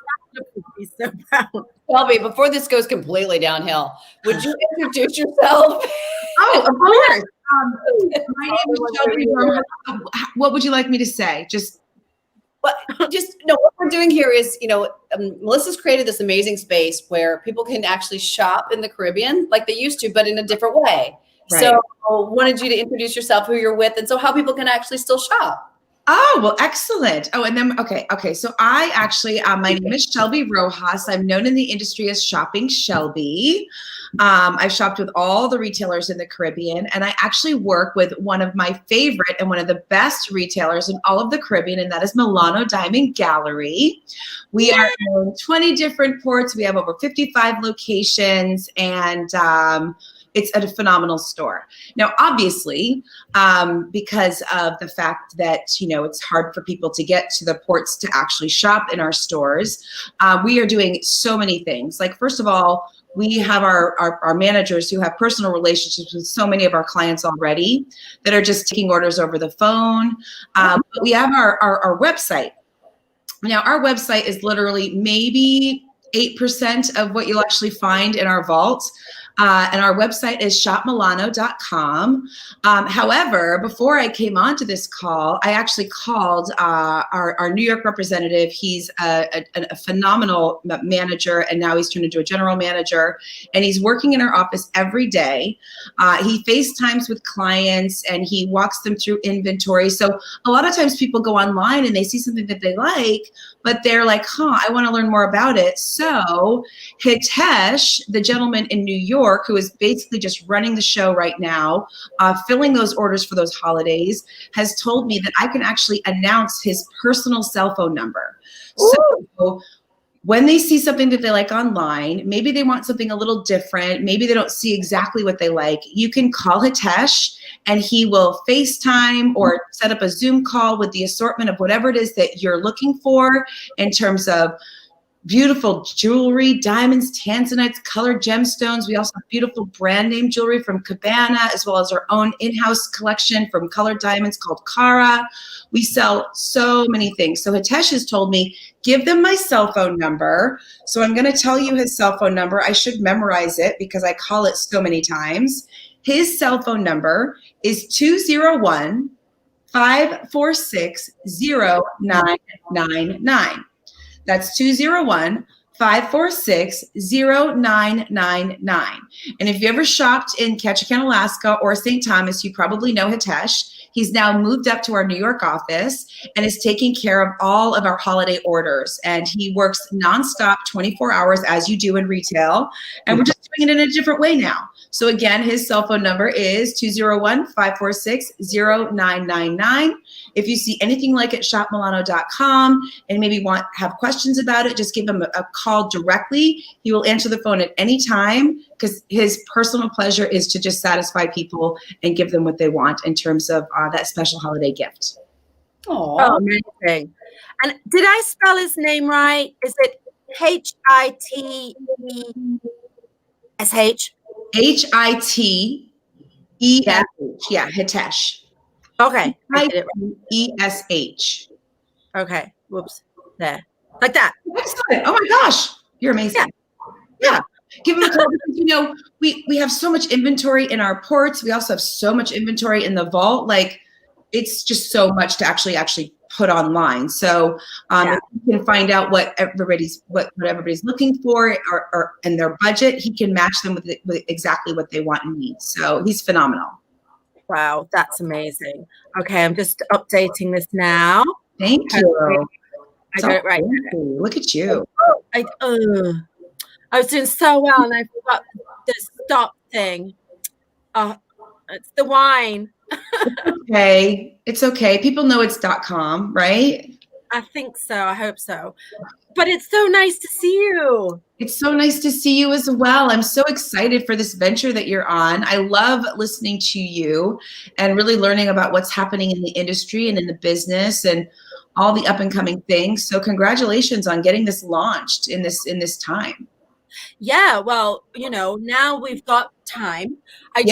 so brown. Shelby, before this goes completely downhill, would you introduce yourself? Oh, of course. My name is Shelby. What would you like me to say? Just But what we're doing here is, Melissa's created this amazing space where people can actually shop in the Caribbean like they used to, but in a different way. Right. So wanted you to introduce yourself, who you're with, and so how people can actually still shop. Oh, well, excellent. Oh, and then, okay. So I actually, my name is Shelby Rojas. I'm known in the industry as Shopping Shelby. I've shopped with all the retailers in the Caribbean, and I actually work with one of my favorite and one of the best retailers in all of the Caribbean, and that is Milano Diamond Gallery. We are in 20 different ports. We have over 55 locations, and it's a phenomenal store. Now, obviously, because of the fact that, it's hard for people to get to the ports to actually shop in our stores, we are doing so many things. Like, first of all, we have our managers who have personal relationships with so many of our clients already that are just taking orders over the phone. But we have our website. Now, our website is literally maybe 8% of what you'll actually find in our vault. And our website is shopmilano.com. However, before I came onto this call, I actually called our New York representative. He's a phenomenal manager, and now he's turned into a general manager, and he's working in our office every day. He FaceTimes with clients, and he walks them through inventory. So a lot of times people go online and they see something that they like, but they're like, I want to learn more about it. So Hitesh, the gentleman in New York, who is basically just running the show right now, filling those orders for those holidays, has told me that I can actually announce his personal cell phone number. Ooh. So when they see something that they like online, maybe they want something a little different, maybe they don't see exactly what they like, you can call Hitesh and he will FaceTime or set up a Zoom call with the assortment of whatever it is that you're looking for in terms of beautiful jewelry, diamonds, tanzanites, colored gemstones. We also have beautiful brand name jewelry from Cabana, as well as our own in-house collection from colored diamonds called Cara. We sell so many things. So Hitesh has told me, give them my cell phone number. So I'm going to tell you his cell phone number. I should memorize it because I call it so many times. His cell phone number is 201-546-0999. That's 201-546-0999. And if you ever shopped in Ketchikan, Alaska or St. Thomas, you probably know Hitesh. He's now moved up to our New York office and is taking care of all of our holiday orders. And he works nonstop 24 hours as you do in retail. And we're just doing it in a different way now. So again, his cell phone number is 201-546-0999. If you see anything like it, shopmilano.com, and maybe have questions about it, just give him a call directly. He will answer the phone at any time because his personal pleasure is to just satisfy people and give them what they want in terms of that special holiday gift. Oh, amazing. And did I spell his name right? Is it Hitesh? Hitesh. Yeah, Hitesh. Okay. Esh. Okay. Whoops. There. Like that. Excellent. Oh my gosh. You're amazing. Yeah. Give them a call because, we have so much inventory in our ports. We also have so much inventory in the vault. Like, it's just so much to actually put online. So if you can find out what everybody's looking for or in their budget, he can match them with exactly what they want and need. So he's phenomenal. Wow, that's amazing. Okay, I'm just updating this now. Thank you. I got it right. Look at you. I was doing so well and I forgot the stop thing. It's the wine. Okay. It's okay. People know it's .com, right? I think so. I hope so. But it's so nice to see you. It's so nice to see you as well. I'm so excited for this venture that you're on. I love listening to you and really learning about what's happening in the industry and in the business and all the up and coming things. So congratulations on getting this launched in this time. Yeah, well, now we've got time. I've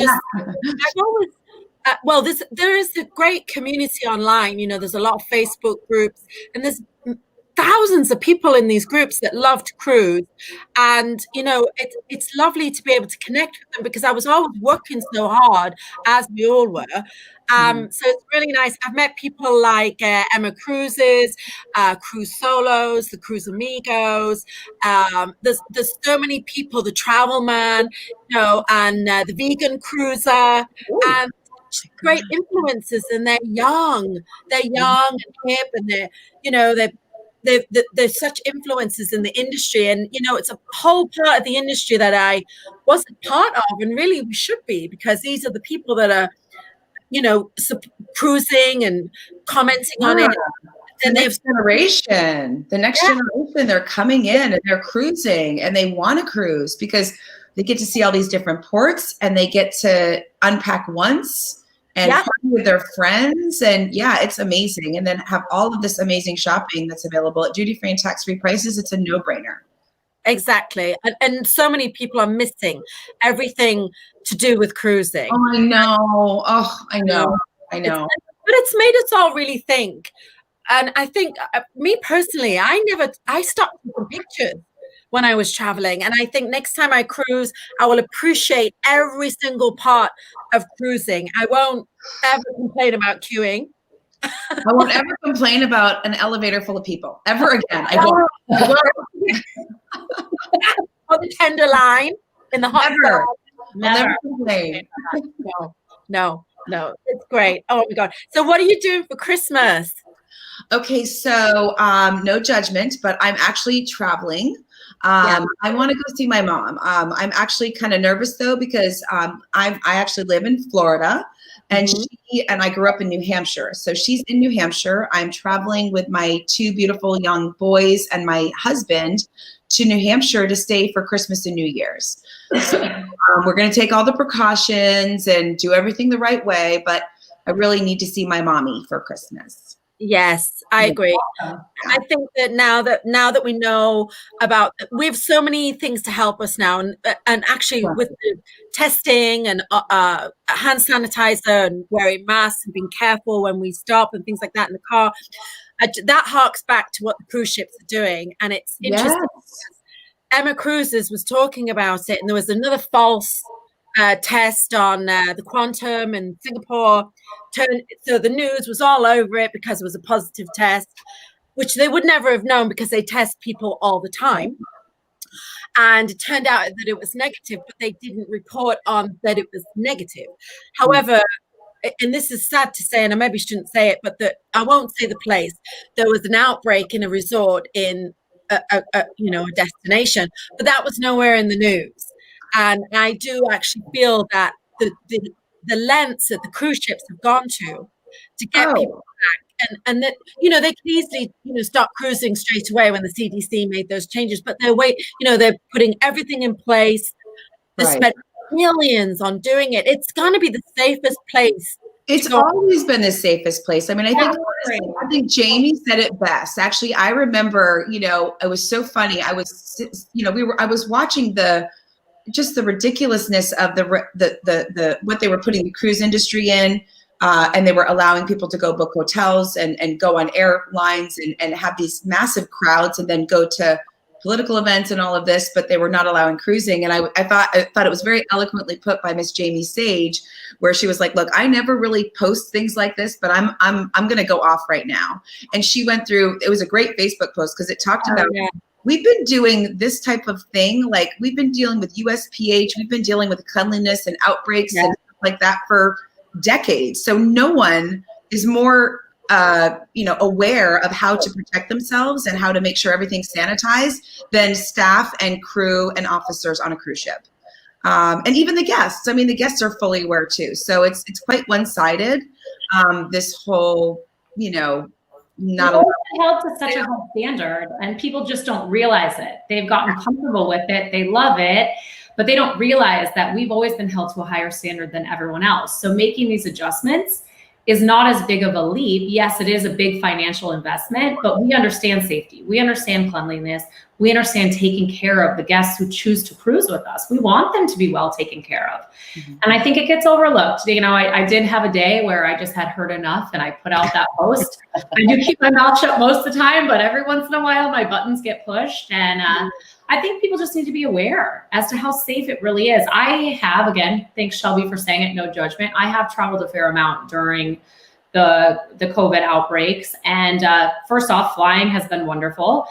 always there is a great community online. There's a lot of Facebook groups, and there's thousands of people in these groups that love to cruise. And, it's lovely to be able to connect with them because I was always working so hard, as we all were. So it's really nice. I've met people like Emma Cruises, Cruise Solos, the Cruise Amigos. There's so many people, the Travel Man, and the Vegan Cruiser. And such great influences, and they're young and hip, and they're such influences in the industry. And it's a whole part of the industry that I wasn't part of, and really we should be, because these are the people that are cruising and commenting on it. And the next generation, they're coming in and they're cruising, and they want to cruise because they get to see all these different ports, and they get to unpack once and party with their friends. And it's amazing. And then have all of this amazing shopping that's available at duty-free and tax-free prices. It's a no-brainer. Exactly. And so many people are missing everything to do with cruising. Oh, I know. I know. But it's made us all really think. And I think, me personally, I stopped taking pictures when I was traveling. And I think next time I cruise, I will appreciate every single part of cruising. I won't ever complain about queuing. I won't ever complain about an elevator full of people ever again. I won't. Or the tender line in the hot Never. Never complain. No. It's great. Oh my God. So what are you doing for Christmas? Okay, so no judgment, but I'm actually traveling. I want to go see my mom. I'm actually kind of nervous though, because I actually live in Florida, and she and I grew up in New Hampshire. So she's in New Hampshire. I'm traveling with my 2 beautiful young boys and my husband to New Hampshire to stay for Christmas and New Year's. So, we're going to take all the precautions and do everything the right way, but I really need to see my mommy for Christmas. Yes, I agree. I think that now that we know about, we have so many things to help us now, and actually with the testing and hand sanitizer and wearing masks and being careful when we stop and things like that in the car, that harks back to what the cruise ships are doing. And it's interesting. Emma Cruises was talking about it, and there was another false test on the Quantum in Singapore. So the news was all over it because it was a positive test, which they would never have known because they test people all the time. And it turned out that it was negative, but they didn't report on that it was negative. However, and this is sad to say, and I maybe shouldn't say it, but I won't say the place. There was an outbreak in a resort in a destination, but that was nowhere in the news. And I do actually feel that the lengths that the cruise ships have gone to get people back, and that they could easily stop cruising straight away when the CDC made those changes, but they're putting everything in place. They spent millions on doing it. It's going to be the safest place. It's always been the safest place. I mean, I think Jamie said it best. Actually, I remember, it was so funny. I was watching just the ridiculousness of the what they were putting the cruise industry in, and they were allowing people to go book hotels and go on airlines and have these massive crowds and then go to political events and all of this, but they were not allowing cruising. And I thought it was very eloquently put by Miss Jamie Sage, where she was like, "Look, I never really post things like this, but I'm going to go off right now." And she went through. It was a great Facebook post because it talked about. We've been doing this type of thing. Like we've been dealing with USPH. We've been dealing with cleanliness and outbreaks and stuff like that for decades. So no one is more, aware of how to protect themselves and how to make sure everything's sanitized than staff and crew and officers on a cruise ship. And even the guests. I mean, the guests are fully aware too. So it's quite one-sided. This whole, not held to such a high standard, and people just don't realize it. They've gotten comfortable with it, they love it, but they don't realize that we've always been held to a higher standard than everyone else. So making these adjustments is not as big of a leap. Yes, it is a big financial investment, but we understand safety. We understand cleanliness. We understand taking care of the guests who choose to cruise with us. We want them to be well taken care of. And I think it gets overlooked. I did have a day where I just had heard enough and I put out that post. I do keep my mouth shut most of the time, but every once in a while my buttons get pushed. And I think people just need to be aware as to how safe it really is. I have, again, thanks Shelby for saying it, no judgment. I have traveled a fair amount during the COVID outbreaks. And first off, flying has been wonderful.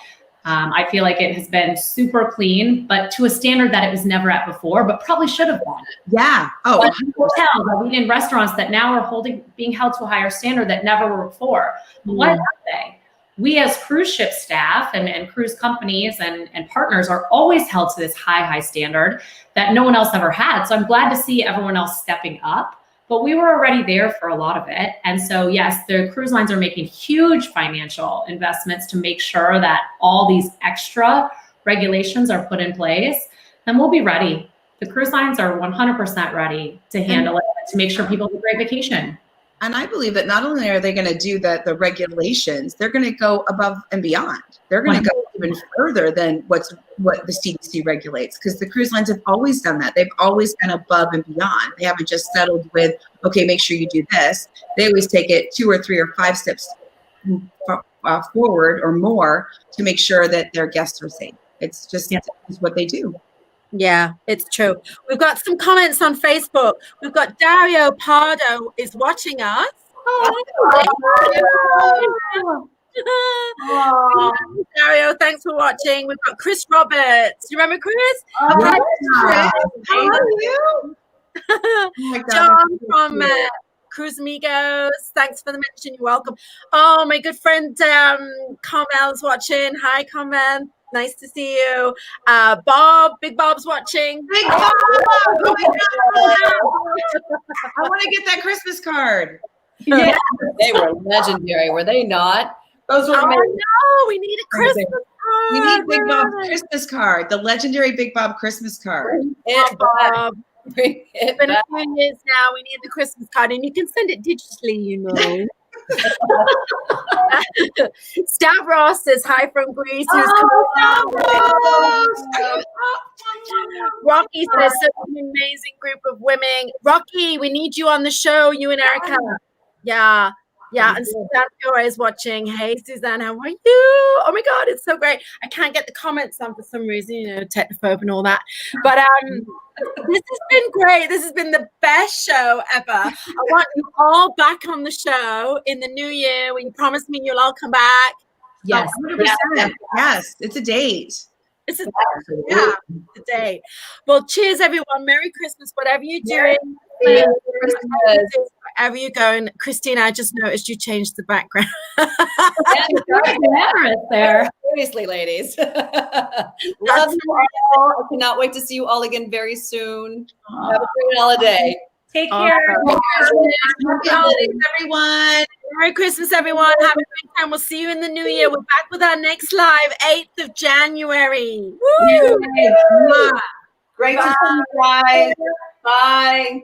I feel like it has been super clean, but to a standard that it was never at before, but probably should have been. Yeah. Oh, But hotels, I mean, in restaurants that now are being held to a higher standard that never were before. But what are they? We as cruise ship staff and cruise companies and partners are always held to this high standard that no one else ever had. So I'm glad to see everyone else stepping up. But we were already there for a lot of it. And so, yes, the cruise lines are making huge financial investments to make sure that all these extra regulations are put in place. And we'll be ready. The cruise lines are 100% ready to handle it, to make sure people have a great vacation. And I believe that not only are they going to do the regulations, they're going to go above and beyond. They're going to go even further than what the CDC regulates, because the cruise lines have always done that. They've always gone above and beyond. They haven't just settled with, okay, make sure you do this. They always take it 2 or 3 or 5 steps forward or more to make sure that their guests are safe. It's just it's what they do. Yeah, it's true. We've got some comments on Facebook. We've got Dario Pardo is watching us. Dario, thanks for watching. We've got Chris Roberts. You remember Chris? Chris. How are you? Oh my God, John from Cruise Amigos. Thanks for the mention. You're welcome. Oh, my good friend Carmel's watching. Hi, Carmel. Nice to see you. Bob, Big Bob's watching. Big Bob! Oh my God. I want to get that Christmas card. Yeah, they were legendary, were they not? Those were Oh, amazing. no, we need a Christmas card. We need Big Bob's Christmas card, the legendary Big Bob Christmas card. It Bob. Bring it It's been a back. few years now. We need the Christmas card, and you can send it digitally, you know. Stavros says hi from Greece. Rocky says such an amazing group of women. Rocky, we need you on the show, you and Erica. Yeah. And Suzanne Fiore is watching. Hey, Suzanne, how are you? Oh my God, it's so great. I can't get the comments on for some reason, technophobe and all that. But this has been great. This has been the best show ever. I want you all back on the show in the new year. Will you promise me you'll all come back? Yes. 100%. Yes, it's a date. It's a day. Well, cheers, everyone. Merry Christmas, whatever you're doing. Merry Wherever you're going. Christina, I just noticed you changed the background. There. Seriously, ladies. Love you all. I cannot wait to see you all again very soon. Have a great holiday. Take care. Happy holidays, everyone. Merry Christmas, everyone. Have a great time. We'll see you in the new year. We're back with our next live, 8th of January. Woo! Great to see you guys. Bye.